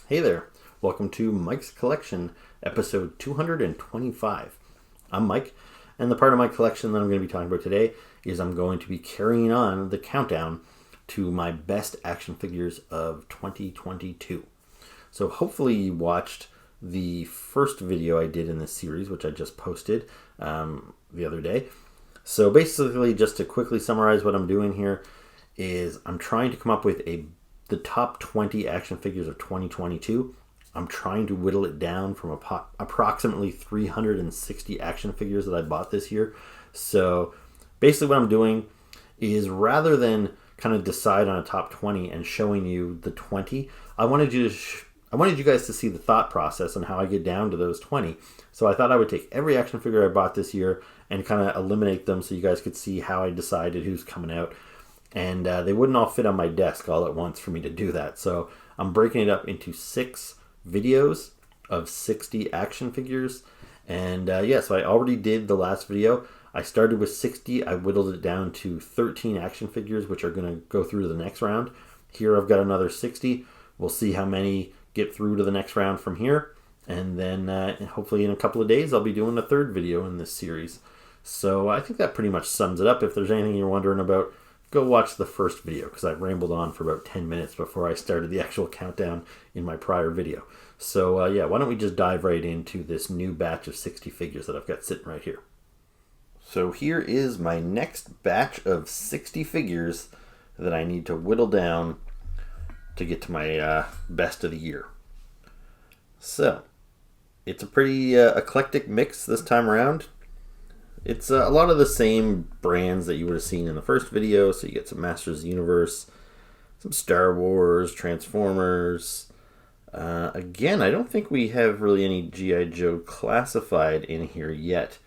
Hey there, welcome to Mike's Collection, episode 225. I'm Mike, and the part of my collection that I'm going to be talking about today is I'm going to be carrying on the countdown to my best action figures of 2022. So hopefully you watched the first video I did in this series, which I just posted the other day. So basically, just to quickly summarize what I'm doing here, is I'm trying to come up with the top 20 action figures of 2022. I'm trying to whittle it down from approximately 360 action figures that I bought this year. So basically what I'm doing is, rather than kind of decide on a top 20 and showing you the 20, I wanted you guys to see the thought process and how I get down to those 20. So I thought I would take every action figure I bought this year and kind of eliminate them so you guys could see how I decided who's coming out. And they wouldn't all fit on my desk all at once for me to do that. So I'm breaking it up into 6 videos of 60 action figures. And so I already did the last video. I started with 60. I whittled it down to 13 action figures, which are going to go through to the next round. Here I've got another 60. We'll see how many get through to the next round from here. And then hopefully in a couple of days, I'll be doing a third video in this series. So I think that pretty much sums it up. If there's anything you're wondering about, go watch the first video, because I rambled on for about 10 minutes before I started the actual countdown in my prior video. So why don't we just dive right into this new batch of 60 figures that I've got sitting right here. So here is my next batch of 60 figures that I need to whittle down to get to my best of the year. So it's a pretty eclectic mix this time around. It's a lot of the same brands that you would have seen in the first video. So you get some Masters of the Universe, some Star Wars, Transformers. Again, I don't think we have really any G.I. Joe classified in here yet.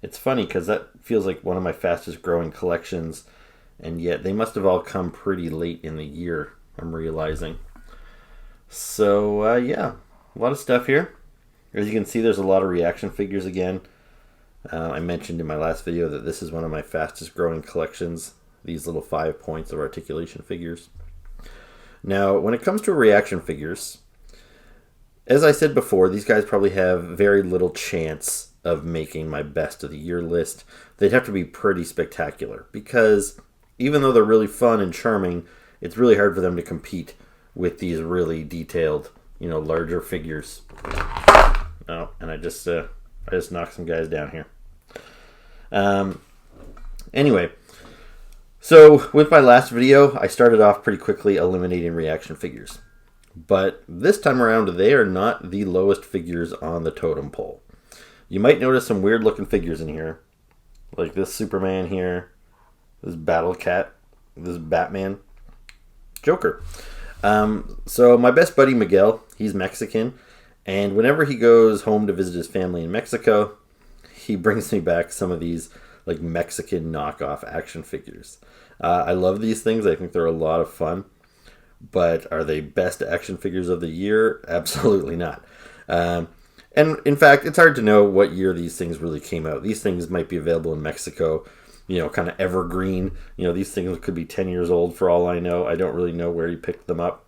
It's funny because that feels like one of my fastest growing collections, and yet they must have all come pretty late in the year, I'm realizing. So a lot of stuff here. As you can see, there's a lot of reaction figures again. I mentioned in my last video that this is one of my fastest growing collections, these little 5 points of articulation figures. Now, when it comes to reaction figures, as I said before, these guys probably have very little chance of making my best of the year list. They'd have to be pretty spectacular, because even though they're really fun and charming, it's really hard for them to compete with these really detailed, larger figures. Oh, and I just knocked some guys down here. Anyway, so with my last video, I started off pretty quickly eliminating reaction figures. But this time around, they are not the lowest figures on the totem pole. You might notice some weird looking figures in here, like this Superman here, this Battle Cat, this Batman, Joker. So my best buddy Miguel, he's Mexican, and whenever he goes home to visit his family in Mexico, he brings me back some of these like Mexican knockoff action figures. I love these things. I think they're a lot of fun. But are they best action figures of the year? Absolutely not. And in fact, it's hard to know what year these things really came out. These things might be available in Mexico, kind of evergreen. These things could be 10 years old for all I know. I don't really know where he picked them up.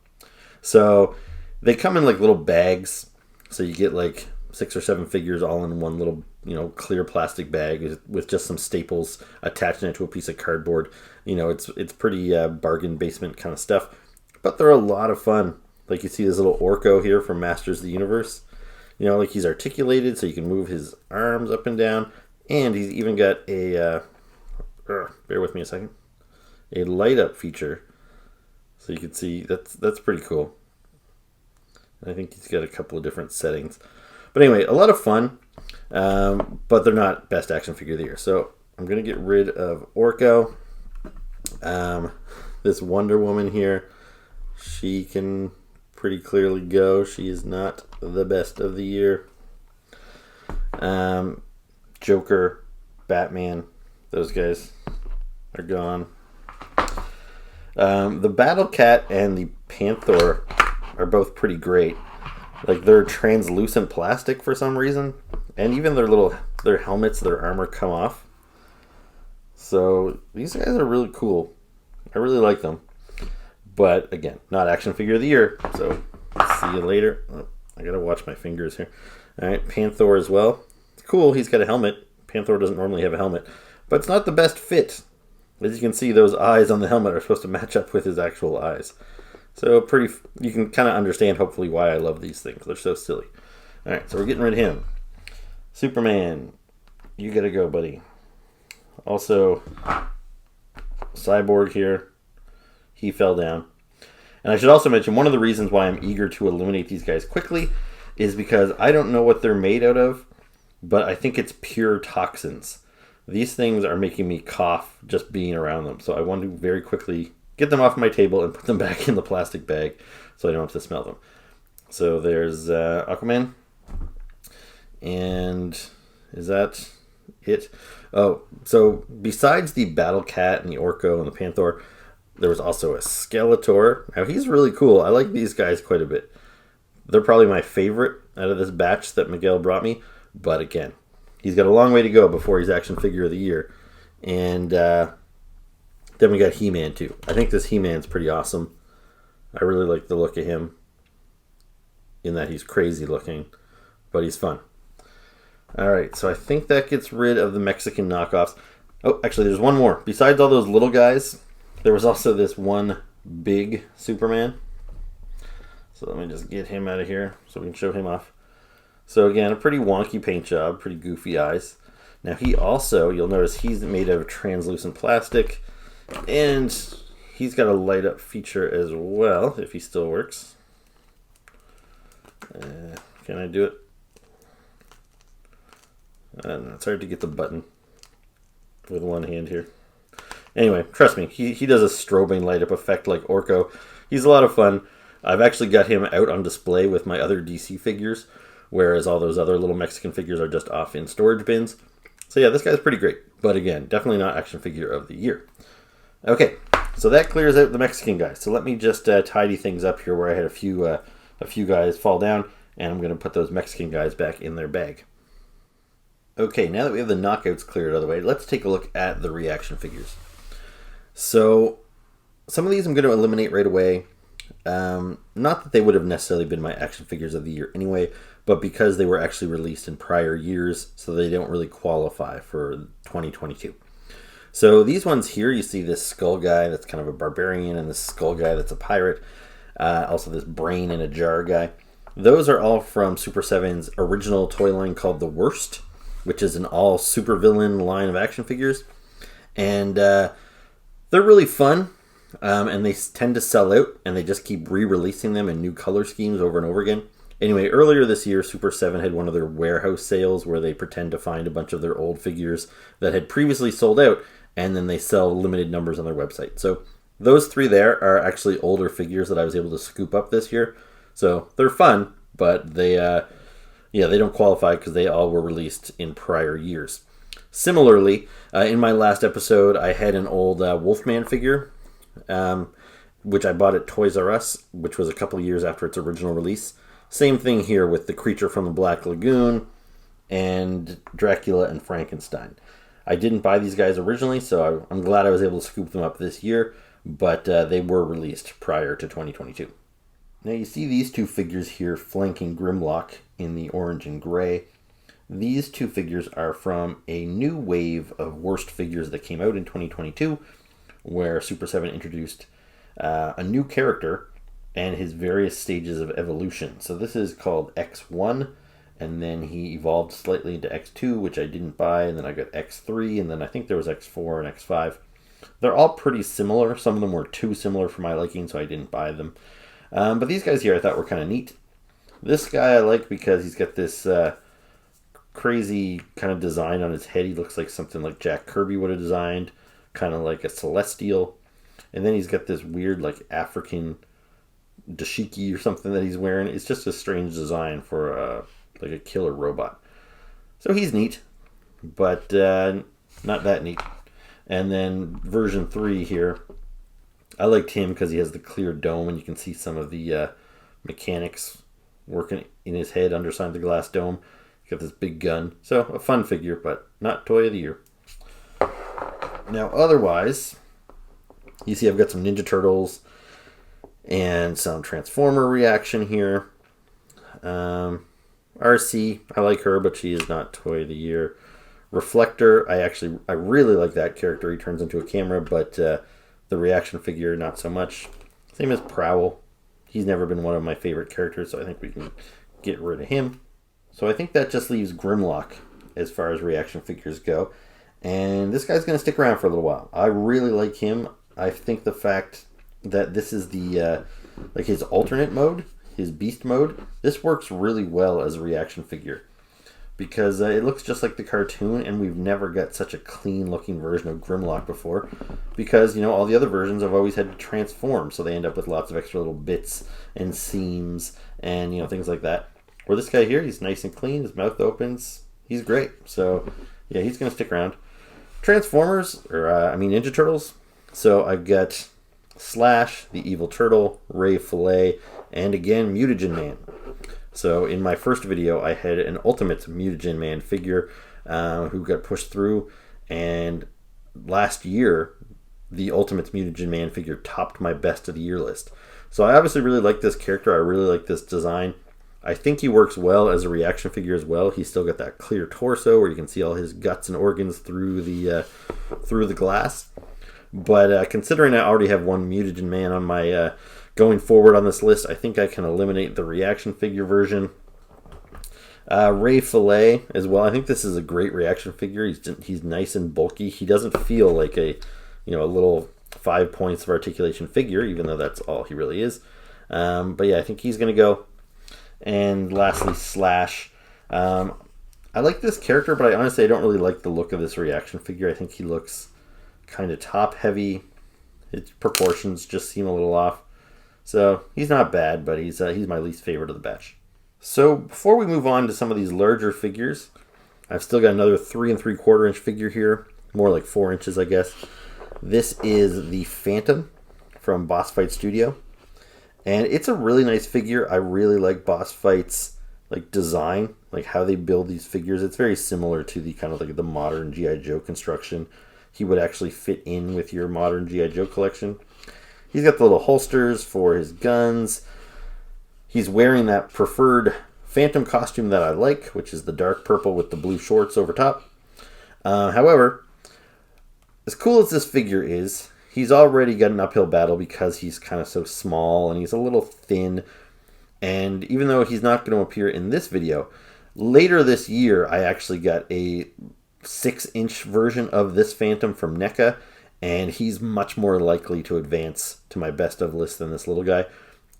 So they come in like little bags. So you get like 6 or 7 figures all in one little, clear plastic bag with just some staples attaching it to a piece of cardboard. It's pretty bargain basement kind of stuff. But they're a lot of fun. Like you see this little Orko here from Masters of the Universe. Like he's articulated so you can move his arms up and down. And he's even got a, bear with me a second, a light up feature. So you can see that's pretty cool. I think he's got a couple of different settings. But anyway, a lot of fun. But they're not best action figure of the year. So I'm going to get rid of Orko. This Wonder Woman here, she can pretty clearly go. She is not the best of the year. Joker, Batman, those guys are gone. The Battle Cat and the Panther are both pretty great. Like they're translucent plastic for some reason, and even their helmets, their armor come off. So these guys are really cool. I really like them. But again, not action figure of the year. So let's See you later. Oh, I gotta watch my fingers here. All right, Panther as well. Cool, he's got a helmet. Panther doesn't normally have a helmet, but it's not the best fit. As you can see, those eyes on the helmet are supposed to match up with his actual eyes. So you can kind of understand, hopefully, why I love these things. They're so silly. All right, so we're getting rid of him. Superman, you gotta go, buddy. Also, Cyborg here. He fell down. And I should also mention, one of the reasons why I'm eager to eliminate these guys quickly is because I don't know what they're made out of, but I think it's pure toxins. These things are making me cough just being around them. So I want to very quickly get them off my table and put them back in the plastic bag so I don't have to smell them. So there's Aquaman. And is that it? Oh, so besides the Battle Cat and the Orko and the Panther, there was also a Skeletor. Now he's really cool. I like these guys quite a bit. They're probably my favorite out of this batch that Miguel brought me. But again, he's got a long way to go before he's Action Figure of the Year. And then we got He-Man too. I think this He-Man's pretty awesome. I really like the look of him. In that he's crazy looking. But he's fun. Alright, so I think that gets rid of the Mexican knockoffs. Oh, actually there's one more. Besides all those little guys, there was also this one big Superman. So let me just get him out of here so we can show him off. So again, a pretty wonky paint job, pretty goofy eyes. Now he also, you'll notice he's made out of translucent plastic, and he's got a light up feature as well, if he still works. Can I do it? I don't know, it's hard to get the button with one hand here. Anyway, trust me, he does a strobing light up effect like Orko. He's a lot of fun. I've actually got him out on display with my other DC figures, whereas all those other little Mexican figures are just off in storage bins. So yeah, this guy's pretty great. But again, definitely not Action Figure of the Year. Okay, so that clears out the Mexican guys. So let me just tidy things up here where I had a few guys fall down, and I'm going to put those Mexican guys back in their bag. Okay, now that we have the knockouts cleared out of the way, let's take a look at the reaction figures. So some of these I'm going to eliminate right away. Not that they would have necessarily been my Action Figures of the Year anyway, but because they were actually released in prior years, so they don't really qualify for 2022. So these ones here, you see this skull guy that's kind of a barbarian, and this skull guy that's a pirate. Also this brain in a jar guy. Those are all from Super 7's original toy line called The Worst, which is an all supervillain line of action figures. And they're really fun. And they tend to sell out, and they just keep re-releasing them in new color schemes over and over again. Anyway, earlier this year, Super 7 had one of their warehouse sales where they pretend to find a bunch of their old figures that had previously sold out, and then they sell limited numbers on their website. So those three there are actually older figures that I was able to scoop up this year. So they're fun, but they don't qualify because they all were released in prior years. Similarly, in my last episode, I had an old Wolfman figure, which I bought at Toys R Us, which was a couple years after its original release. Same thing here with the Creature from the Black Lagoon and Dracula and Frankenstein. I didn't buy these guys originally, so I'm glad I was able to scoop them up this year, but they were released prior to 2022. Now you see these two figures here flanking Grimlock in the orange and gray. These two figures are from a new wave of worst figures that came out in 2022, where Super 7 introduced a new character and his various stages of evolution. So this is called X1, and then he evolved slightly into X2, which I didn't buy, and then I got X3, and then I think there was X4 and X5. They're all pretty similar. Some of them were too similar for my liking, so I didn't buy them. But these guys here I thought were kind of neat. This guy I like because he's got this crazy kind of design on his head. He looks like something like Jack Kirby would have designed, kind of like a Celestial. And then he's got this weird like African dashiki or something that he's wearing. It's just a strange design for like a killer robot. So he's neat, but not that neat. And then version 3 here, I liked him because he has the clear dome and you can see some of the mechanics working in his head underside the glass dome. He's got this big gun. So a fun figure, but not Toy of the Year. Now otherwise, you see I've got some Ninja Turtles and some Transformer reaction here. RC, I like her, but she is not Toy of the Year. Reflector, I really like that character. He turns into a camera, but the reaction figure, not so much. Same as Prowl. He's never been one of my favorite characters, so I think we can get rid of him. So I think that just leaves Grimlock as far as reaction figures go. And this guy's going to stick around for a little while. I really like him. I think the fact that this is the like his alternate mode, his beast mode, this works really well as a reaction figure. Because it looks just like the cartoon, and we've never got such a clean looking version of Grimlock before. Because, you know, all the other versions have always had to transform, so they end up with lots of extra little bits and seams and, you know, things like that. Where this guy here, he's nice and clean, his mouth opens, he's great. So, yeah, he's going to stick around. Transformers, or Ninja Turtles. So I've got Slash, the Evil Turtle, Ray Fillet, and again, Mutagen Man. So in my first video, I had an Ultimate Mutagen Man figure who got pushed through, and last year, the Ultimate Mutagen Man figure topped my best of the year list. So I obviously really like this character. I really like this design. I think he works well as a reaction figure as well. He's still got that clear torso where you can see all his guts and organs through the glass. But considering I already have one Mutagen Man on my going forward on this list, I think I can eliminate the reaction figure version. Ray Fillet as well. I think this is a great reaction figure. He's nice and bulky. He doesn't feel like a little 5 points of articulation figure, even though that's all he really is. But yeah, I think he's going to go. And lastly, Slash. I like this character, but I honestly don't really like the look of this reaction figure. I think he looks kind of top heavy. His proportions just seem a little off. So he's not bad, but he's my least favorite of the batch. So before we move on to some of these larger figures, I've still got another 3 3/4 inch figure here, more like 4 inches, I guess. This is the Phantom from Boss Fight Studio, and it's a really nice figure. I really like Boss Fight's design, like how they build these figures. It's very similar to the kind of like the modern G.I. Joe construction. He would actually fit in with your modern G.I. Joe collection. He's got the little holsters for his guns. He's wearing that preferred Phantom costume that I like, which is the dark purple with the blue shorts over top. However, as cool as this figure is, he's already got an uphill battle because he's kind of so small and he's a little thin. And even though he's not going to appear in this video, later this year I actually got a 6-inch version of this Phantom from NECA, and he's much more likely to advance to my best of list than this little guy.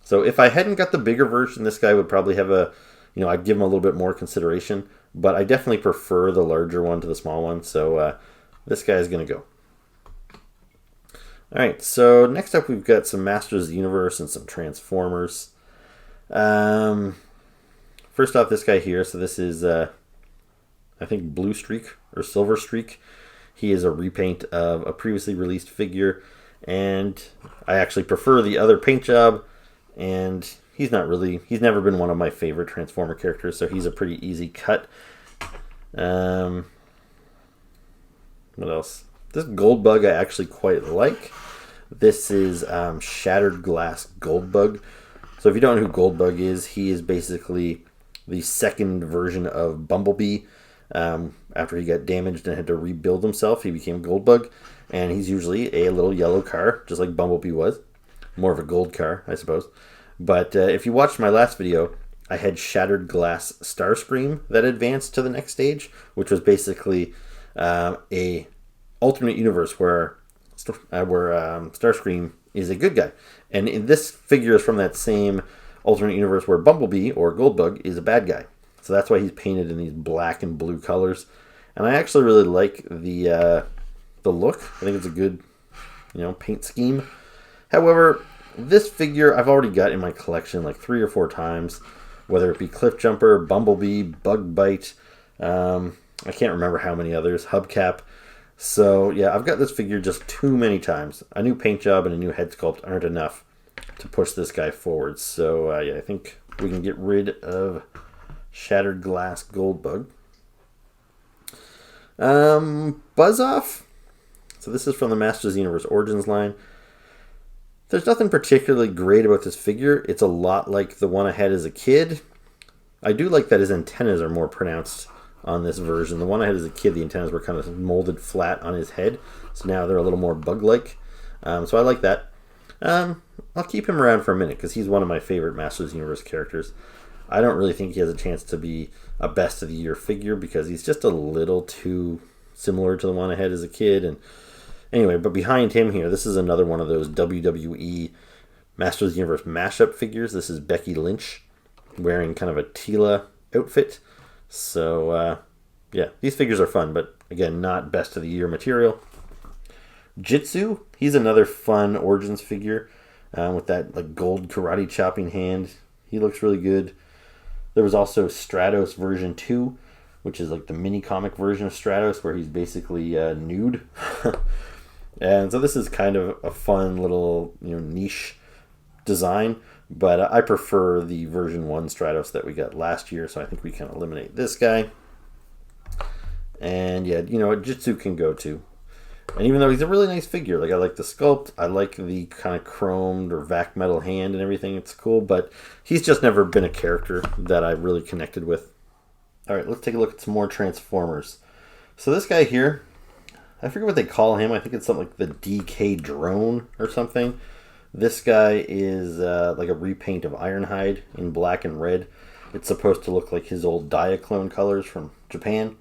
So if I hadn't got the bigger version, this guy would probably have I'd give him a little bit more consideration, but I definitely prefer the larger one to the small one, so this guy is going to go. Alright, so next up we've got some Masters of the Universe and some Transformers. First off, this guy here, so this is, I think, Blue Streak or Silver Streak. He is a repaint of a previously released figure, and I actually prefer the other paint job, and he's never been one of my favorite Transformer characters, so he's a pretty easy cut. What else? This Goldbug I actually quite like. This is Shattered Glass Goldbug. So if you don't know who Goldbug is, he is basically the second version of Bumblebee. After he got damaged and had to rebuild himself, he became Goldbug, and he's usually a little yellow car, just like Bumblebee was. More of a gold car, I suppose. But if you watched my last video, I had Shattered Glass Starscream that advanced to the next stage, which was basically a alternate universe where Starscream is a good guy. And in this figure is from that same alternate universe where Bumblebee, or Goldbug, is a bad guy. So that's why he's painted in these black and blue colors. And I actually really like the look. I think it's a good, paint scheme. However, this figure I've already got in my collection like 3 or 4 times, whether it be Cliffjumper, Bumblebee, Bug Bite, I can't remember how many others, Hubcap. So yeah, I've got this figure just too many times. A new paint job and a new head sculpt aren't enough to push this guy forward. So yeah, I think we can get rid of Shattered Glass Goldbug. Buzz Off. So this is from the Masters of the Universe Origins line. There's nothing particularly great about this figure. It's a lot like the one I had as a kid. I do like that his antennas are more pronounced on this version. The one I had as a kid, the antennas were kind of molded flat on his head, so now they're a little more bug-like. So I like that. I'll keep him around for a minute because he's one of my favorite Masters of the Universe characters. I don't really think he has a chance to be a best of the year figure because he's just a little too similar to the one I had as a kid. And anyway, but behind him here, this is another one of those WWE Masters of the Universe mashup figures. This is Becky Lynch wearing kind of a Tila outfit. So, yeah, these figures are fun, but again, not best of the year material. Jitsu, he's another fun Origins figure with that like gold karate chopping hand. He looks really good. There was also Stratos version 2, which is like the mini comic version of Stratos where he's basically nude. And so this is kind of a fun little niche design, but I prefer the version 1 Stratos that we got last year, so I think we can eliminate this guy. And yeah, Jitsu can go too. And even though he's a really nice figure, like I like the sculpt, I like the kind of chromed or vac metal hand and everything, it's cool, but he's just never been a character that I really connected with. Alright, let's take a look at some more Transformers. So this guy here, I forget what they call him, I think it's something like the DK Drone or something. This guy is like a repaint of Ironhide in black and red. It's supposed to look like his old Diaclone colors from Japan.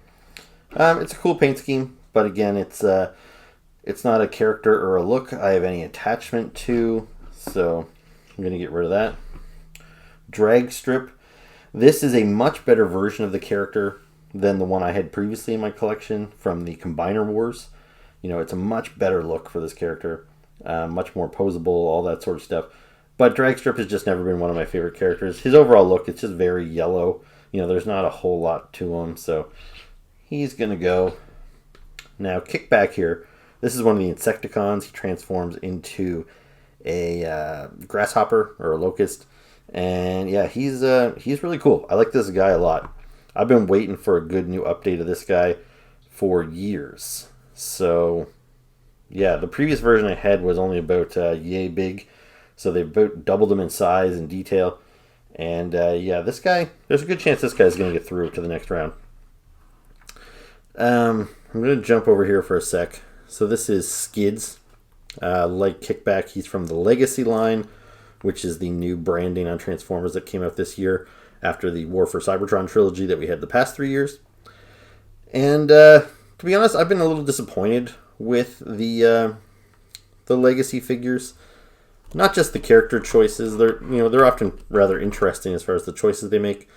It's a cool paint scheme, but again, it's not a character or a look I have any attachment to, so I'm going to get rid of that. Drag Strip. This is a much better version of the character than the one I had previously in my collection from the Combiner Wars. It's a much better look for this character. Much more posable, all that sort of stuff. But Drag Strip has just never been one of my favorite characters. His overall look, it's just very yellow. There's not a whole lot to him, so he's going to go. Now, Kickback here. This is one of the Insecticons. He transforms into a grasshopper or a locust. And yeah, he's really cool. I like this guy a lot. I've been waiting for a good new update of this guy for years. So yeah, the previous version I had was only about yay big. So they've about doubled him in size and detail. And yeah, this guy, there's a good chance this guy's going to get through to the next round. I'm going to jump over here for a sec. So this is Skids. Like Kickback, he's from the Legacy line, which is the new branding on Transformers that came out this year after the War for Cybertron trilogy that we had the past 3 years. And to be honest, I've been a little disappointed with the Legacy figures. Not just the character choices; they're often rather interesting as far as the choices they make.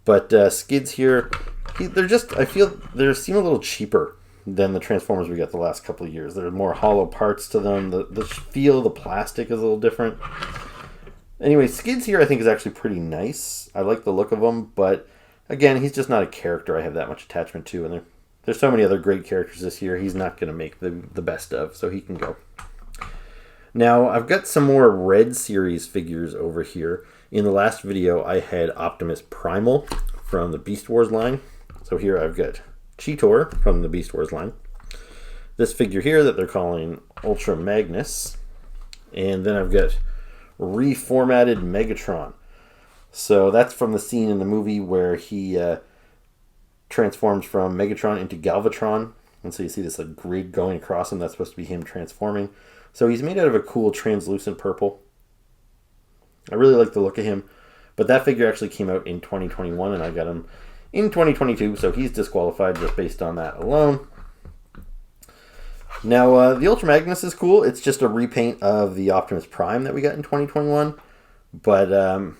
But Skids here, I feel they seem a little cheaper than the Transformers we got the last couple of years. There are more hollow parts to them. The feel of the plastic is a little different. Anyway, Skids here I think is actually pretty nice. I like the look of him, but again, he's just not a character I have that much attachment to. And there's so many other great characters this year, he's not going to make the best of, so he can go. Now, I've got some more Red Series figures over here. In the last video, I had Optimus Primal from the Beast Wars line. So here I've got Cheetor from the Beast Wars line. This figure here that they're calling Ultra Magnus. And then I've got reformatted Megatron. So that's from the scene in the movie where he transforms from Megatron into Galvatron. And so you see this like grid going across him. That's supposed to be him transforming. So he's made out of a cool translucent purple. I really like the look of him. But that figure actually came out in 2021 and I got him in 2022. So he's disqualified just based on that alone. Now, the Ultra Magnus is cool. It's just a repaint of the Optimus Prime that we got in 2021. But,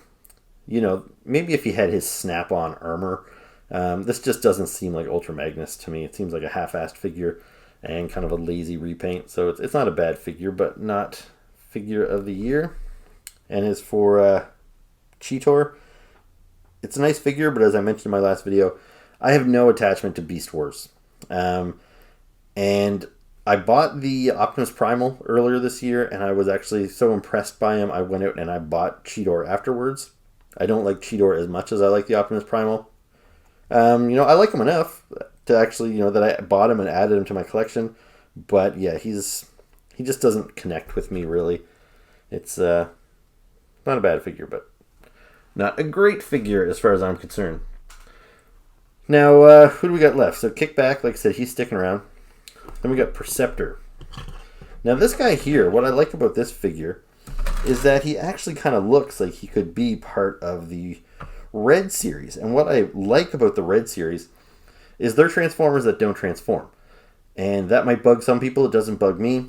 maybe if he had his snap-on armor, this just doesn't seem like Ultra Magnus to me. It seems like a half-assed figure and kind of a lazy repaint. So it's not a bad figure, but not figure of the year. And as for Cheetor, it's a nice figure, but as I mentioned in my last video, I have no attachment to Beast Wars. And I bought the Optimus Primal earlier this year, and I was actually so impressed by him, I went out and I bought Cheetor afterwards. I don't like Cheetor as much as I like the Optimus Primal. I like him enough to actually, that I bought him and added him to my collection. But yeah, he just doesn't connect with me really. It's not a bad figure, but Not a great figure as far as I'm concerned. Now, who do we got left? So Kickback, like I said, he's sticking around. Then we got Perceptor. Now this guy here, what I like about this figure is that he actually kind of looks like he could be part of the Red series. And what I like about the Red series is they're Transformers that don't transform. And that might bug some people, it doesn't bug me.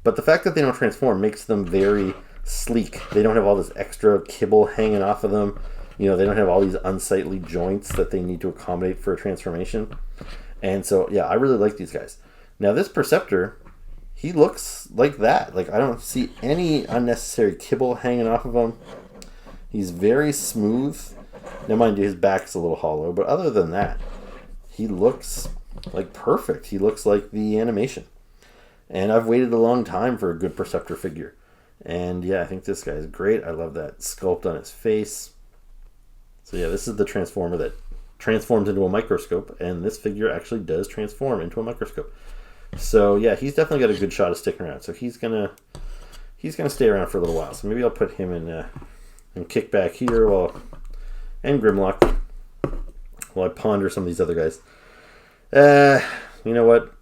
But the fact that they don't transform makes them very sleek. They don't have all this extra kibble hanging off of them. You know, they don't have all these unsightly joints that they need to accommodate for a transformation. And so, yeah, I really like these guys. Now, this Perceptor, he looks like that. Like, I don't see any unnecessary kibble hanging off of him. He's very smooth. Now, mind you, his back's a little hollow. But other than that, he looks like perfect. He looks like the animation. And I've waited a long time for a good Perceptor figure. And yeah, I think this guy is great. I love that sculpt on his face. So yeah, this is the Transformer that transforms into a microscope. And this figure actually does transform into a microscope. So yeah, he's definitely got a good shot of sticking around. So he's gonna stay around for a little while. So maybe I'll put him in Kickback here and Grimlock while I ponder some of these other guys. You know what?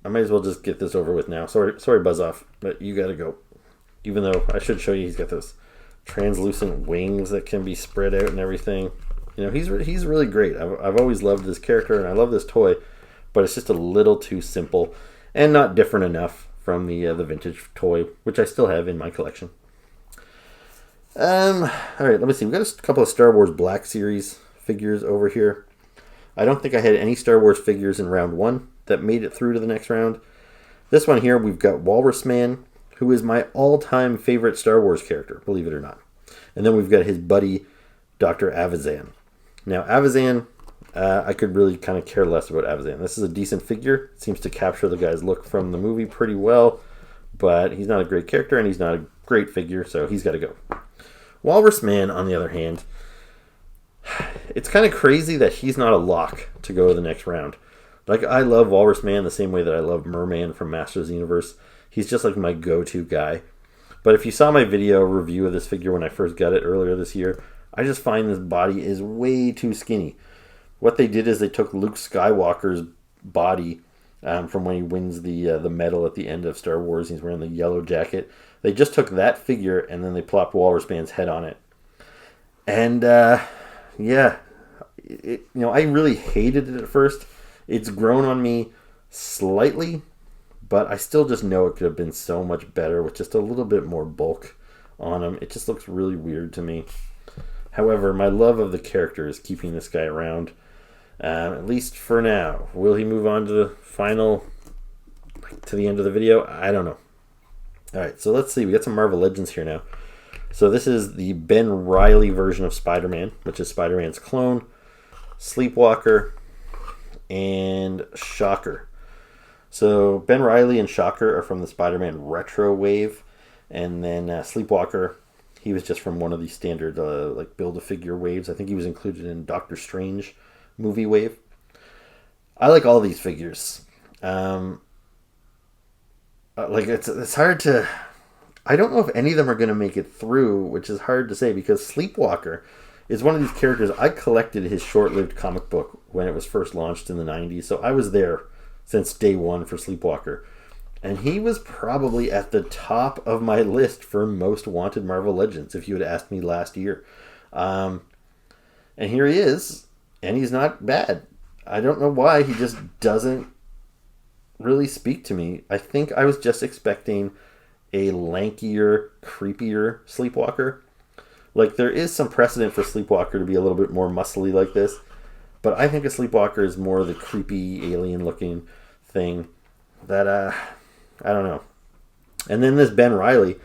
I might as well just get this over with now. Sorry, Buzz Off, but you gotta go. Even though I should show you, he's got those translucent wings that can be spread out and everything. You know, he's really great. I've always loved this character and I love this toy, but it's just a little too simple and not different enough from the vintage toy, which I still have in my collection. All right, let me see. We've got a couple of Star Wars Black Series figures over here. I don't think I had any Star Wars figures in round 1 that made it through to the next round. This one here, we've got Walrus Man, who is my all-time favorite Star Wars character, believe it or not. And then we've got his buddy, Dr. Avazan. Now, Avazan, I could really kind of care less about Avazan. This is a decent figure. It seems to capture the guy's look from the movie pretty well, but he's not a great character and he's not a great figure, so he's got to go. Walrus Man, on the other hand, it's kind of crazy that he's not a lock to go to the next round. Like, I love Walrus Man the same way that I love Merman from Masters of the Universe. He's just like my go-to guy. But if you saw my video review of this figure when I first got it earlier this year, I just find this body is way too skinny. What they did is they took Luke Skywalker's body from when he wins the medal at the end of Star Wars. He's wearing the yellow jacket. They just took that figure and then they plopped Walrus Man's head on it. And yeah, I really hated it at first. It's grown on me slightly, but I still just know it could have been so much better with just a little bit more bulk on him. It just looks really weird to me. However, my love of the character is keeping this guy around, at least for now. Will he move on to the final, to the end of the video? I don't know. All right, so let's see. We got some Marvel Legends here now. So this is the Ben Reilly version of Spider-Man, which is Spider-Man's clone, Sleepwalker, and Shocker. So Ben Reilly and Shocker are from the Spider-Man Retro wave, and then Sleepwalker, he was just from one of the standard Build-A-Figure waves. I think he was included in Doctor Strange movie wave. I like all these figures. It's hard to... I don't know if any of them are going to make it through, which is hard to say because Sleepwalker is one of these characters. I collected his short-lived comic book when it was first launched in the 90s, so I was there since day one for Sleepwalker. And he was probably at the top of my list for most wanted Marvel Legends if you had asked me last year. And here he is, and he's not bad. I don't know why, he just doesn't really speak to me. I think I was just expecting a lankier, creepier Sleepwalker. Like, there is some precedent for Sleepwalker to be a little bit more muscly like this, but I think a Sleepwalker is more the creepy, alien-looking thing that, I don't know. And then this Ben Reilly,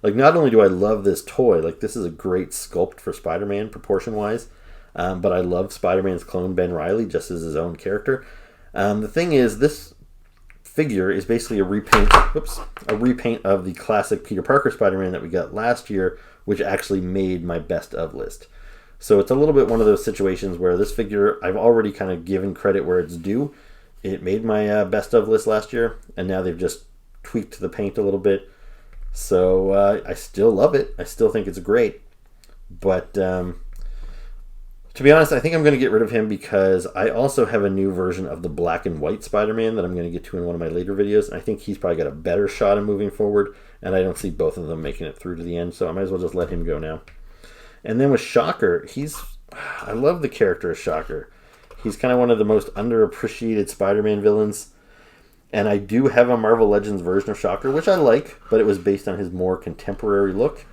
like, not only do I love this toy, like, this is a great sculpt for Spider-Man, proportion-wise, but I love Spider-Man's clone, Ben Reilly, just as his own character. The thing is, this figure is basically a repaint of the classic Peter Parker Spider-Man that we got last year, which actually made my best of list. So it's a little bit one of those situations where this figure, I've already kind of given credit where it's due. It made my best of list last year, and now they've just tweaked the paint a little bit. So I still love it. I still think it's great. But To be honest, I think I'm going to get rid of him because I also have a new version of the black and white Spider-Man that I'm going to get to in one of my later videos. And I think he's probably got a better shot of moving forward, and I don't see both of them making it through to the end, so I might as well just let him go now. And then with Shocker, I love the character of Shocker. He's kind of one of the most underappreciated Spider-Man villains. And I do have a Marvel Legends version of Shocker, which I like, but it was based on his more contemporary look.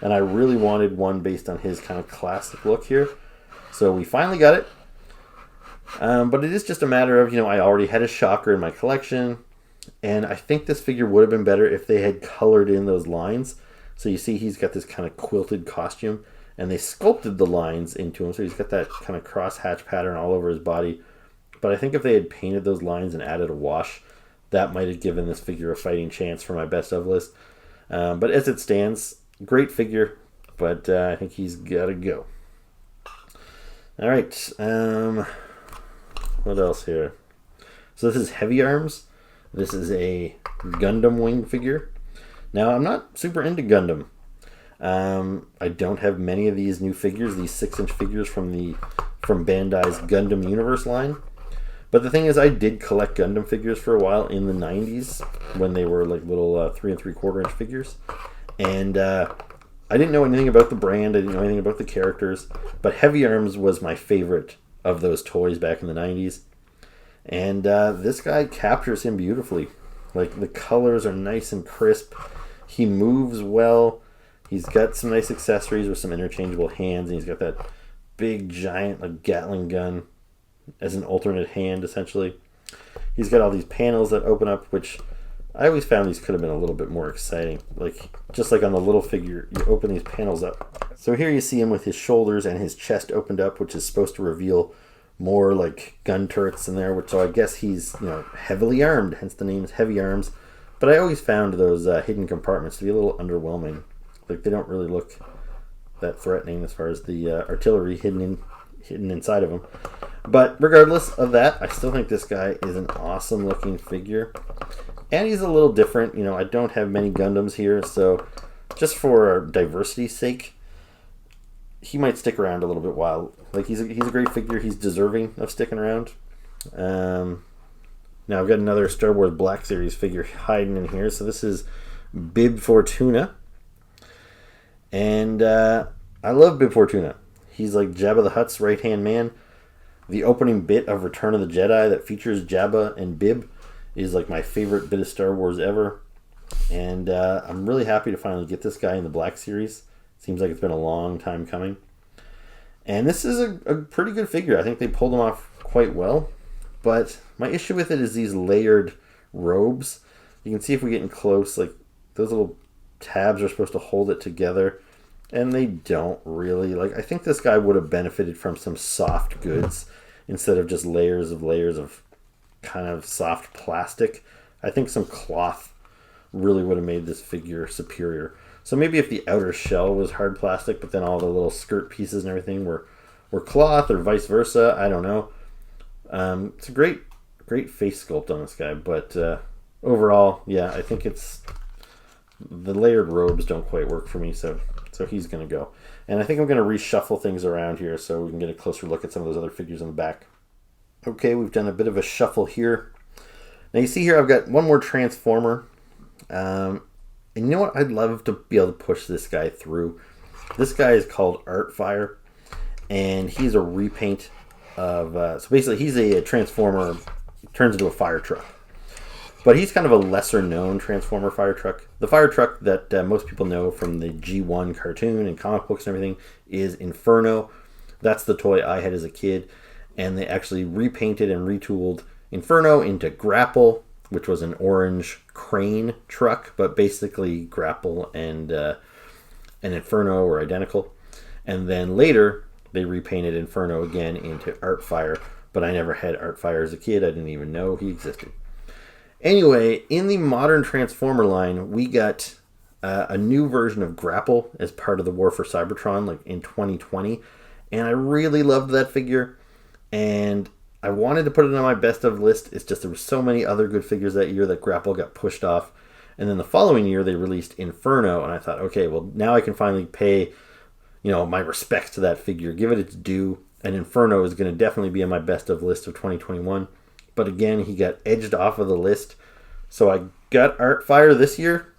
And I really wanted one based on his kind of classic look here. So we finally got it. But it is just a matter of, I already had a Shocker in my collection. And I think this figure would have been better if they had colored in those lines. So you see he's got this kind of quilted costume. And they sculpted the lines into him. So he's got that kind of cross-hatch pattern all over his body. But I think if they had painted those lines and added a wash, that might have given this figure a fighting chance for my best of list. But as it stands, great figure. But I think he's got to go. All right, what else here? So this is Heavy Arms. This is a Gundam wing figure. Now, I'm not super into Gundam. I don't have many of these new figures, these 6-inch figures from Bandai's Gundam Universe line. But the thing is, I did collect Gundam figures for a while in the 90s when they were like little 3 3/4 inch figures. And I didn't know anything about the brand. I didn't know anything about the characters. But Heavy Arms was my favorite of those toys back in the 90s. And this guy captures him beautifully. Like, the colors are nice and crisp. He moves well. He's got some nice accessories with some interchangeable hands. And he's got that big, giant like Gatling gun as an alternate hand, essentially. He's got all these panels that open up, which I always found these could have been a little bit more exciting. Like, just like on the little figure, you open these panels up. So here you see him with his shoulders and his chest opened up, which is supposed to reveal more like gun turrets in there, which, so I guess he's, heavily armed, hence the name is Heavy Arms. But I always found those hidden compartments to be a little underwhelming. Like, they don't really look that threatening as far as the artillery hidden inside of them. But regardless of that, I still think this guy is an awesome looking figure. And he's a little different. I don't have many Gundams here, so just for diversity's sake, he might stick around a little bit while. Like, he's a great figure. He's deserving of sticking around. Now I've got another Star Wars Black Series figure hiding in here. So this is Bib Fortuna. And I love Bib Fortuna. He's like Jabba the Hutt's right-hand man. The opening bit of Return of the Jedi that features Jabba and Bib is like my favorite bit of Star Wars ever. And I'm really happy to finally get this guy in the Black Series. Seems like it's been a long time coming. And this is a pretty good figure. I think they pulled him off quite well. But my issue with it is these layered robes. You can see if we get in close, like those little tabs are supposed to hold it together. And they don't really. Like, I think this guy would have benefited from some soft goods instead of just layers of kind of soft plastic. I think some cloth really would have made this figure superior. So maybe if the outer shell was hard plastic, but then all the little skirt pieces and everything were cloth, or vice versa, I don't know. It's a great face sculpt on this guy, but overall, yeah, I think the layered robes don't quite work for me, so he's going to go. And I think I'm going to reshuffle things around here so we can get a closer look at some of those other figures in the back. Okay, we've done a bit of a shuffle here. Now you see here I've got one more Transformer. And you know what? I'd love to be able to push this guy through. This guy is called Artfire. And he's a repaint of... so basically he's a Transformer. Turns into a fire truck. But he's kind of a lesser-known Transformer fire truck. The fire truck that most people know from the G1 cartoon and comic books and everything is Inferno. That's the toy I had as a kid. And they actually repainted and retooled Inferno into Grapple, which was an orange crane truck. But basically, Grapple and Inferno were identical. And then later, they repainted Inferno again into Artfire. But I never had Artfire as a kid. I didn't even know he existed. Anyway, in the modern Transformer line, we got a new version of Grapple as part of the War for Cybertron, like in 2020. And I really loved that figure. And I wanted to put it on my best of list. It's just there were so many other good figures that year that Grapple got pushed off. And then the following year, they released Inferno. And I thought, okay, well, now I can finally pay, my respects to that figure. Give it its due. and Inferno is going to definitely be on my best of list of 2021. But again, he got edged off of the list. So I got Artfire this year.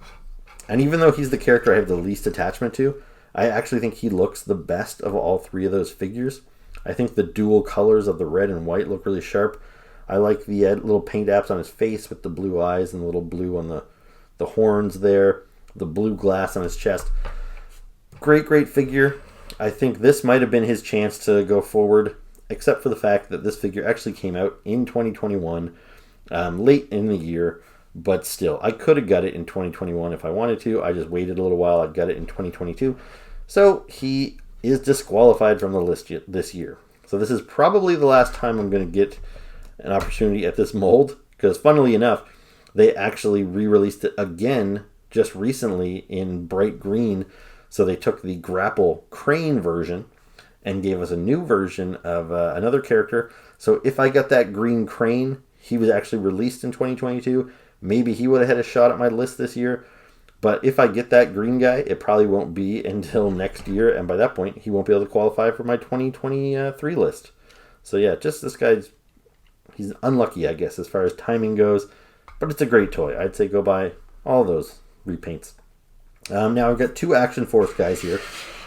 And even though he's the character I have the least attachment to, I actually think he looks the best of all three of those figures. I think the dual colors of the red and white look really sharp. I like the little paint apps on his face with the blue eyes and the little blue on the horns there. The blue glass on his chest. Great figure. I think this might have been his chance to go forward, except for the fact that this figure actually came out in 2021, late in the year. But still, I could have got it in 2021 if I wanted to. I just waited a little while. I got it in 2022. So he is disqualified from the list this year. So this is probably the last time I'm going to get an opportunity at this mold. Because funnily enough, they actually re-released it again just recently in bright green. So they took the Grapple Crane version and gave us a new version of another character. So if I got that green Crane, he was actually released in 2022. Maybe he would have had a shot at my list this year. But if I get that green guy, it probably won't be until next year. And by that point, he won't be able to qualify for my 2023 list. So yeah, just this guy's... he's unlucky, I guess, as far as timing goes. But it's a great toy. I'd say go buy all those repaints. Now I've got two Action Force guys here.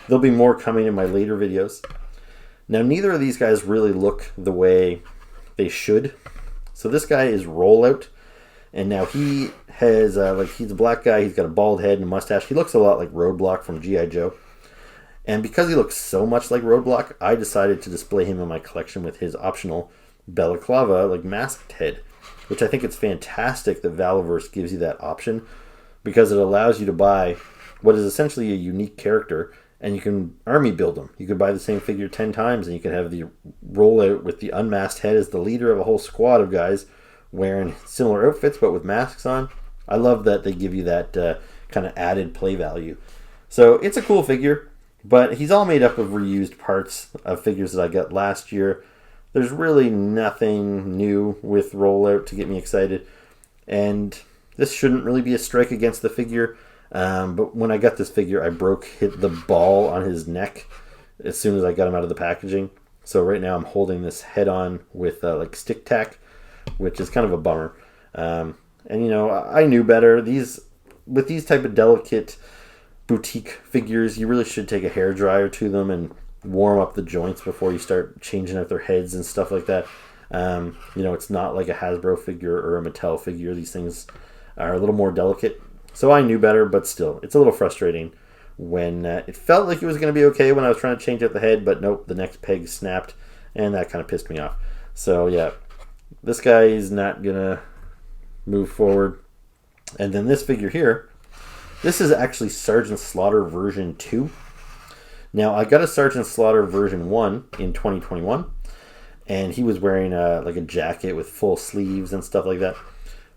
There'll be more coming in my later videos. Now neither of these guys really look the way they should. So this guy is Rollout. And now he has, he's a black guy. He's got a bald head and a mustache. He looks a lot like Roadblock from G.I. Joe. And because he looks so much like Roadblock, I decided to display him in my collection with his optional Balaclava, masked head. Which I think it's fantastic that Valaverse gives you that option. Because it allows you to buy what is essentially a unique character. And you can army build them. You can buy the same figure 10 times. And you can have the Rollout with the unmasked head as the leader of a whole squad of guys wearing similar outfits but with masks on. I love that they give you that kind of added play value. So it's a cool figure, but he's all made up of reused parts of figures that I got last year. There's really nothing new with Rollout to get me excited, and this shouldn't really be a strike against the figure, but when I got this figure, I hit the ball on his neck as soon as I got him out of the packaging. So right now I'm holding this head on with stick tack, which is kind of a bummer. And I knew better. With these type of delicate boutique figures, you really should take a hair dryer to them and warm up the joints before you start changing out their heads and stuff like that. It's not like a Hasbro figure or a Mattel figure. These things are a little more delicate. So I knew better, but still, it's a little frustrating when it felt like it was going to be okay when I was trying to change out the head, but nope, the next peg snapped, and that kind of pissed me off. So yeah, this guy is not going to move forward. And then this figure here, this is actually Sergeant Slaughter version 2. Now, I got a Sergeant Slaughter version 1 in 2021, and he was wearing a jacket with full sleeves and stuff like that.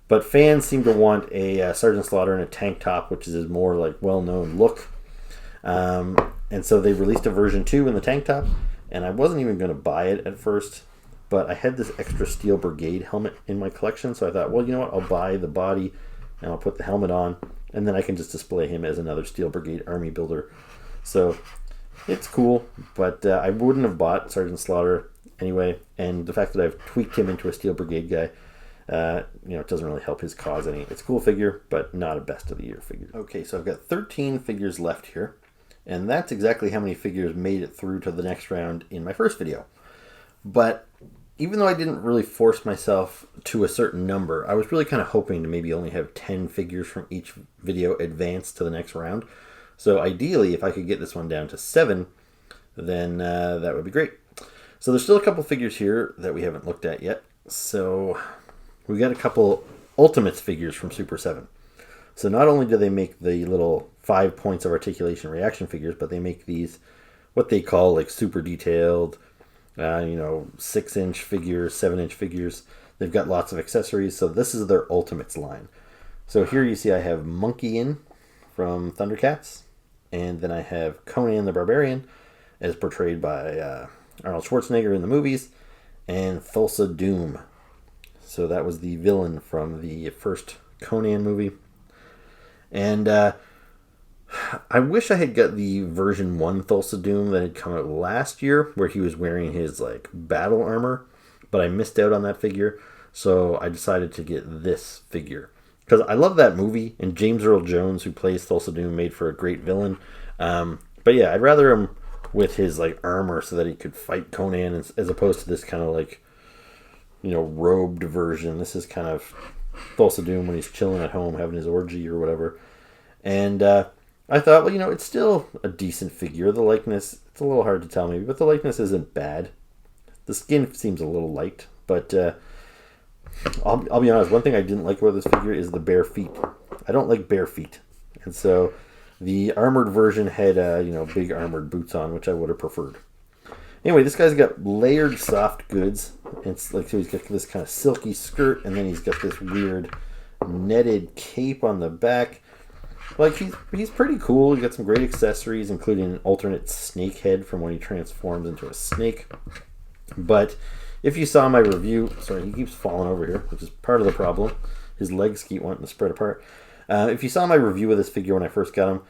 But fans seem to want a Sergeant Slaughter in a tank top, which is his more well-known look. And so they released a version 2 in the tank top, and I wasn't even going to buy it at first, but I had this extra Steel Brigade helmet in my collection, so I thought, well, you know what, I'll buy the body, and I'll put the helmet on, and then I can just display him as another Steel Brigade army builder. So it's cool, but I wouldn't have bought Sergeant Slaughter anyway, and the fact that I've tweaked him into a Steel Brigade guy, it doesn't really help his cause any. It's a cool figure, but not a best of the year figure. Okay, so I've got 13 figures left here, and that's exactly how many figures made it through to the next round in my first video. But even though I didn't really force myself to a certain number, I was really kind of hoping to maybe only have 10 figures from each video advance to the next round. So ideally, if I could get this one down to 7, then that would be great. So there's still a couple figures here that we haven't looked at yet. So we got a couple Ultimates figures from Super 7. So not only do they make the little 5 points of articulation reaction figures, but they make these what they call super detailed, 6-inch figures, 7-inch figures. They've got lots of accessories. So this is their Ultimates line. So here you see I have Monkey In from Thundercats, and then I have Conan the Barbarian as portrayed by Arnold Schwarzenegger in the movies, and Thulsa Doom. So that was the villain from the first Conan movie. And I wish I had got the version 1 Thulsa Doom that had come out last year, where he was wearing his like battle armor, but I missed out on that figure, so I decided to get this figure. Because I love that movie, and James Earl Jones, who plays Thulsa Doom, made for a great villain. But yeah, I'd rather him with his like armor so that he could fight Conan, as opposed to this kind of like, robed version. This is kind of Thulsa Doom when he's chilling at home having his orgy or whatever. And I thought, well, it's still a decent figure. The likeness, it's a little hard to tell maybe, but the likeness isn't bad. The skin seems a little light, but I'll be honest, one thing I didn't like about this figure is the bare feet. I don't like bare feet. And so the armored version had, big armored boots on, which I would have preferred. Anyway, this guy's got layered soft goods. It's like, so he's got this kind of silky skirt, and then he's got this weird netted cape on the back. Like, he's pretty cool. He's got some great accessories, including an alternate snake head from when he transforms into a snake. But if you saw my review, sorry, he keeps falling over here, which is part of the problem. His legs keep wanting to spread apart. If you saw my review of this figure when I first got him,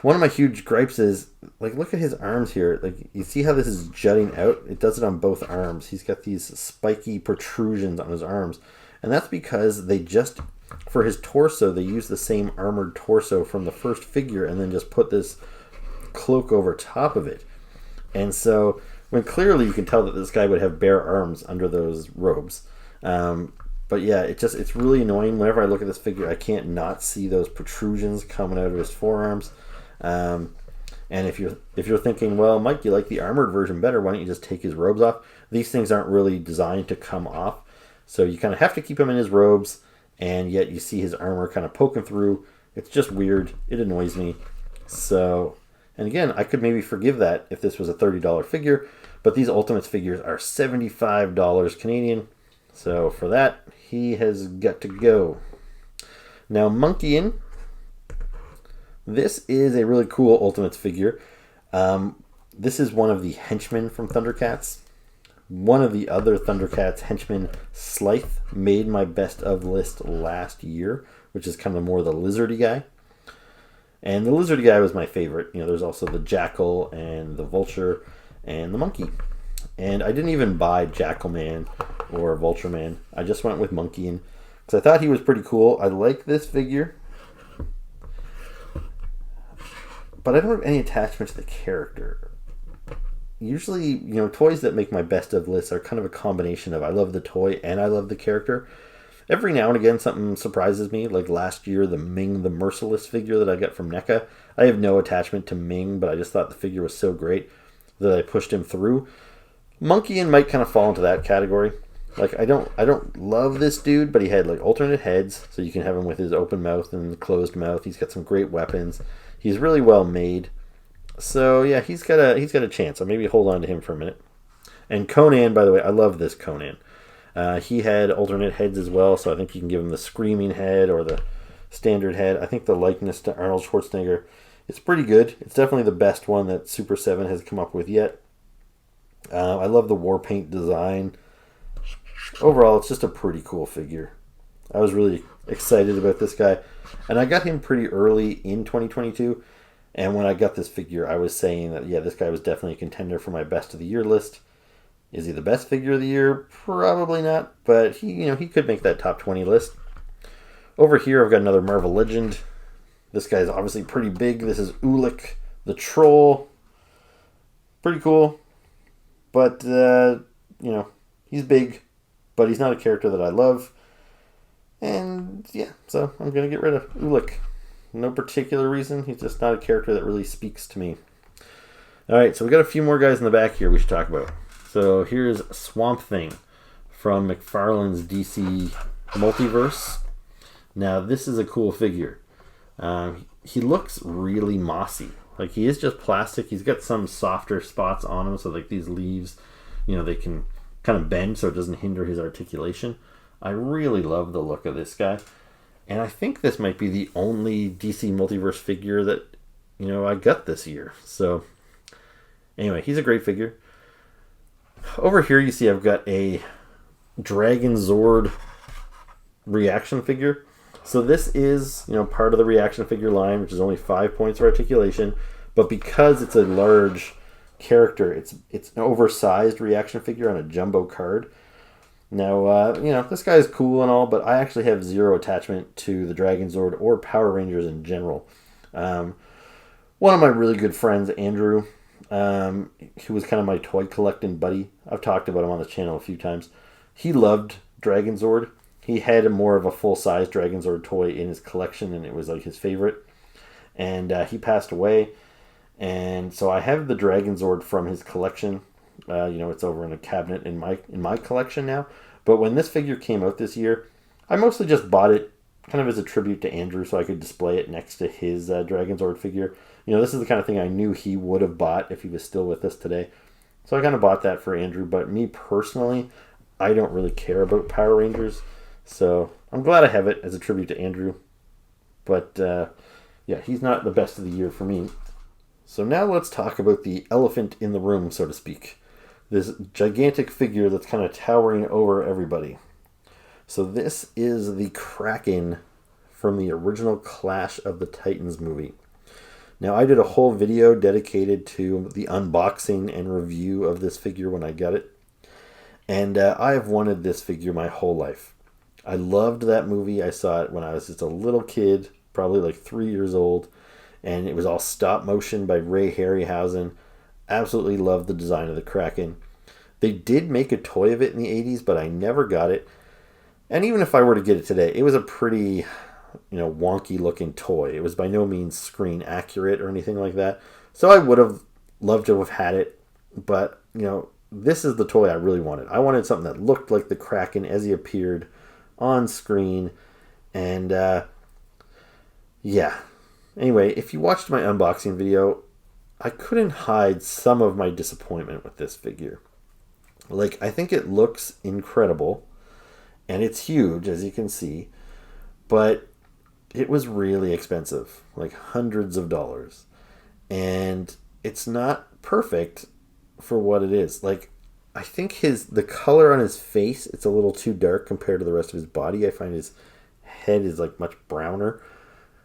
one of my huge gripes is, like, look at his arms here. Like, you see how this is jutting out? It does it on both arms. He's got these spiky protrusions on his arms. And that's because for his torso, they use the same armored torso from the first figure and then just put this cloak over top of it. And so, when clearly you can tell that this guy would have bare arms under those robes. But yeah, it's really annoying. Whenever I look at this figure, I can't not see those protrusions coming out of his forearms. And if you're thinking, well, Mike, you like the armored version better, why don't you just take his robes off? These things aren't really designed to come off. So you kind of have to keep him in his robes, and yet you see his armor kind of poking through. It's just weird. It annoys me. So, and again, I could maybe forgive that if this was a $30 figure, but these Ultimates figures are $75 Canadian. So for that, he has got to go. Now, Monkey-In. This is a really cool Ultimates figure. This is one of the henchmen from Thundercats. One of the other Thundercats henchmen, Slythe, made my best of list last year, which is kind of more the lizardy guy. And the lizardy guy was my favorite. There's also the Jackal and the Vulture and the Monkey. And I didn't even buy Jackal Man or Vulture Man. I just went with Monkey-In because I thought he was pretty cool. I like this figure, but I don't have any attachment to the character. Usually, toys that make my best of lists are kind of a combination of I love the toy and I love the character. Every now and again, something surprises me. Like last year, the Ming the Merciless figure that I got from NECA. I have no attachment to Ming, but I just thought the figure was so great that I pushed him through. Monkey-In might kind of fall into that category. Like, I don't love this dude, but he had like alternate heads, so you can have him with his open mouth and closed mouth. He's got some great weapons. He's really well made. So yeah, he's got a chance. I'll maybe hold on to him for a minute. And Conan, by the way, I love this Conan. He had alternate heads as well, so I think you can give him the screaming head or the standard head. I think the likeness to Arnold Schwarzenegger is pretty good. It's definitely the best one that Super 7 has come up with yet. I love the war paint design. Overall, it's just a pretty cool figure. I was really excited about this guy. And I got him pretty early in 2022. And when I got this figure, I was saying that, yeah, this guy was definitely a contender for my best of the year list. Is he the best figure of the year? Probably not. But he could make that top 20 list. Over here, I've got another Marvel Legend. This guy's obviously pretty big. This is Ulik the Troll. Pretty cool. But, he's big, but he's not a character that I love. And, yeah, so I'm going to get rid of Ulik. No particular reason. He's just not a character that really speaks to me. All right, so we got a few more guys in the back here we should talk about. So here's Swamp Thing from McFarlane's DC Multiverse. Now, this is a cool figure. He looks really mossy. Like, he is just plastic. He's got some softer spots on him, so like these leaves, they can kind of bend so it doesn't hinder his articulation. I really love the look of this guy. And I think this might be the only DC Multiverse figure that, I got this year. So, anyway, he's a great figure. Over here, you see I've got a Dragon Zord reaction figure. So this is, part of the reaction figure line, which is only 5 points of articulation. But because it's a large character, it's an oversized reaction figure on a jumbo card. Now, this guy is cool and all, but I actually have zero attachment to the Dragon Zord or Power Rangers in general. One of my really good friends, Andrew, who was kind of my toy collecting buddy. I've talked about him on the channel a few times. He loved Dragon Zord. He had more of a full-size Dragon Zord toy in his collection, and it was like his favorite. And he passed away. And so I have the Dragon Zord from his collection. It's over in a cabinet in my collection now. But when this figure came out this year, I mostly just bought it kind of as a tribute to Andrew so I could display it next to his Dragon Zord figure. This is the kind of thing I knew he would have bought if he was still with us today. So I kind of bought that for Andrew. But me personally, I don't really care about Power Rangers. So I'm glad I have it as a tribute to Andrew. But he's not the best of the year for me. So now let's talk about the elephant in the room, so to speak. This gigantic figure that's kind of towering over everybody. So this is the Kraken from the original Clash of the Titans movie. Now, I did a whole video dedicated to the unboxing and review of this figure when I got it. And I've wanted this figure my whole life. I loved that movie. I saw it when I was just a little kid, probably like 3 years old. And it was all stop motion by Ray Harryhausen. Absolutely loved the design of the Kraken. They did make a toy of it in the 80s, but I never got it. And even if I were to get it today, it was a pretty, wonky looking toy. It was by no means screen accurate or anything like that. So I would have loved to have had it. But, this is the toy I really wanted. I wanted something that looked like the Kraken as he appeared on screen. And, Anyway, if you watched my unboxing video, I couldn't hide some of my disappointment with this figure. I think it looks incredible, and it's huge, as you can see, but it was really expensive, like hundreds of dollars. And it's not perfect for what it is. I think the color on his face, it's a little too dark compared to the rest of his body. I find his head is much browner.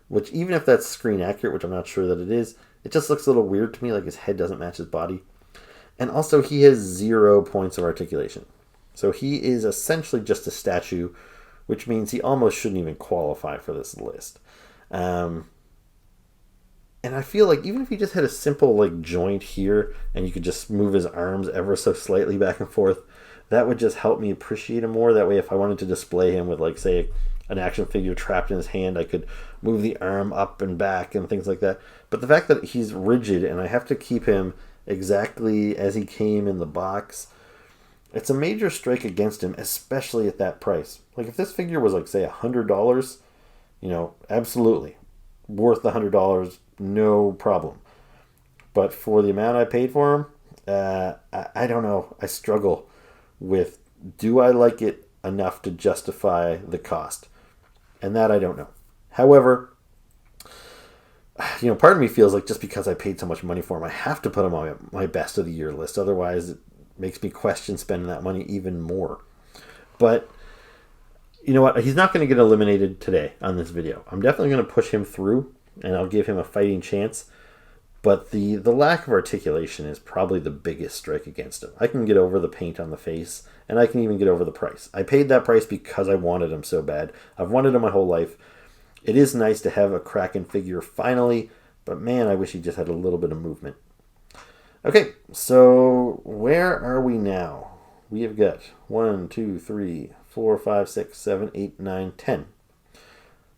Which, even if that's screen accurate, which I'm not sure that it is, it just looks a little weird to me, like his head doesn't match his body. And also, he has 0 points of articulation. So he is essentially just a statue, which means he almost shouldn't even qualify for this list. And I feel like even if he just had a simple joint here, and you could just move his arms ever so slightly back and forth, that would just help me appreciate him more. That way, if I wanted to display him with, say, an action figure trapped in his hand, I could move the arm up and back and things like that. But the fact that he's rigid and I have to keep him exactly as he came in the box, it's a major strike against him, especially at that price. If this figure was say $100, absolutely worth the $100, no problem. But for the amount I paid for him, I don't know. I struggle with, do I like it enough to justify the cost? And that I don't know. However, part of me feels like just because I paid so much money for him, I have to put him on my best of the year list. Otherwise, it makes me question spending that money even more. But you know what? He's not going to get eliminated today on this video. I'm definitely going to push him through, and I'll give him a fighting chance. But the lack of articulation is probably the biggest strike against him. I can get over the paint on the face, and I can even get over the price. I paid that price because I wanted him so bad. I've wanted him my whole life. It is nice to have a Kraken figure finally, but man, I wish he just had a little bit of movement. Okay, so where are we now? We have got 1, 2, 3, 4, 5, 6, 7, 8, 9, 10.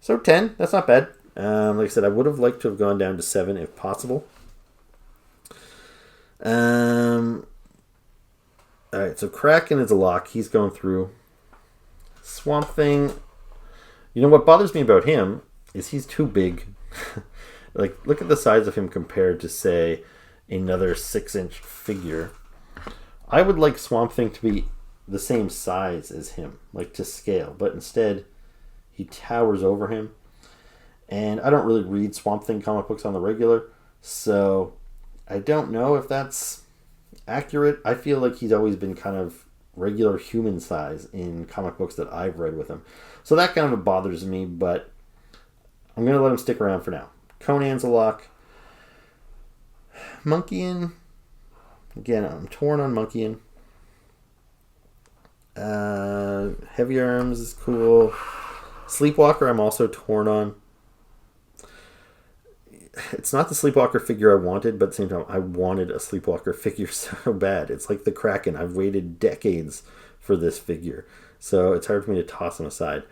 So 10, that's not bad. Like I said, I would have liked to have gone down to 7 if possible. Alright, so Kraken is a lock. He's going through. Swamp Thing. What bothers me about him is he's too big. Look at the size of him compared to, say, another 6-inch figure. I would like Swamp Thing to be the same size as him, to scale. But instead, he towers over him. And I don't really read Swamp Thing comic books on the regular, so I don't know if that's accurate. I feel like he's always been kind of regular human size in comic books that I've read with him. So that kind of bothers me, but I'm going to let him stick around for now. Conan's a lock. Monkeyin. Again, I'm torn on Monkeyin. Heavy Arms is cool. Sleepwalker, I'm also torn on. It's not the Sleepwalker figure I wanted, but at the same time, I wanted a Sleepwalker figure so bad. It's like the Kraken. I've waited decades for this figure, so it's hard for me to toss him aside.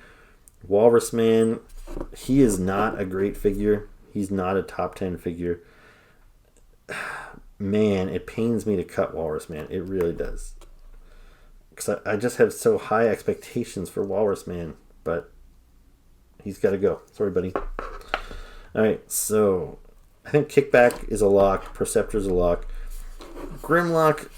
Walrus Man, he is not a great figure. He's not a top 10 figure. Man, it pains me to cut Walrus Man. It really does. Because I just have so high expectations for Walrus Man, but he's got to go. Sorry, buddy. Alright, so I think Kickback is a lock. Perceptor's a lock. Grimlock,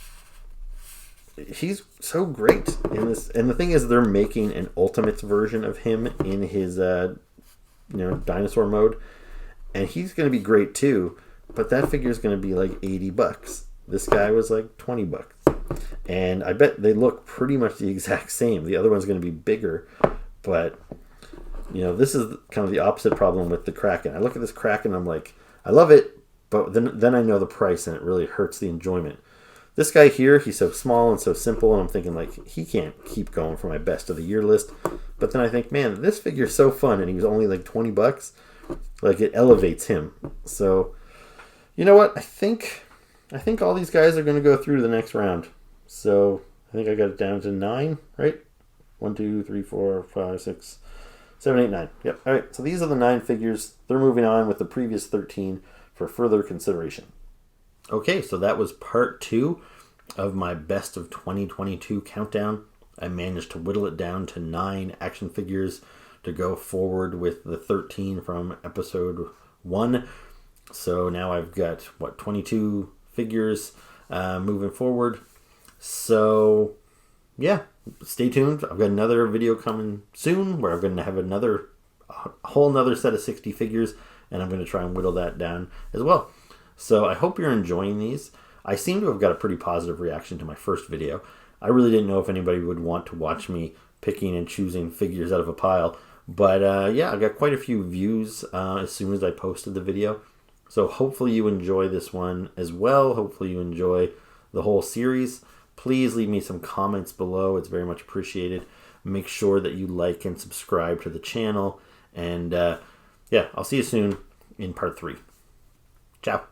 he's so great in this. And the thing is, they're making an Ultimates version of him in his dinosaur mode. And he's going to be great too. But that figure is going to be like $80. This guy was like $20. And I bet they look pretty much the exact same. The other one's going to be bigger. But this is kind of the opposite problem with the Kraken. I look at this Kraken, I'm like, I love it, but then I know the price, and it really hurts the enjoyment. This guy here, he's so small and so simple, and I'm thinking, like, he can't keep going for my best of the year list. But then I think, man, this figure's so fun, and he was only like $20. Like, it elevates him. So, you know what? I think all these guys are going to go through to the next round. So, I think I got it down to 9, right? 1, 2, 3, 4, 5, 6... 7, 8, 9. Yep. All right. So these are the 9 figures. They're moving on with the previous 13 for further consideration. Okay. So that was part 2 of my best of 2022 countdown. I managed to whittle it down to 9 action figures to go forward with the 13 from episode 1. So now I've got, 22 figures moving forward. So, yeah. Stay tuned. I've got another video coming soon where I'm going to have a whole nother set of 60 figures, and I'm going to try and whittle that down as well. So I hope you're enjoying these. I seem to have got a pretty positive reaction to my first video. I really didn't know if anybody would want to watch me picking and choosing figures out of a pile, but yeah, I got quite a few views as soon as I posted the video. So hopefully you enjoy this one as well. Hopefully you enjoy the whole series. Please leave me some comments below. It's very much appreciated. Make sure that you like and subscribe to the channel. And yeah, I'll see you soon in part 3. Ciao.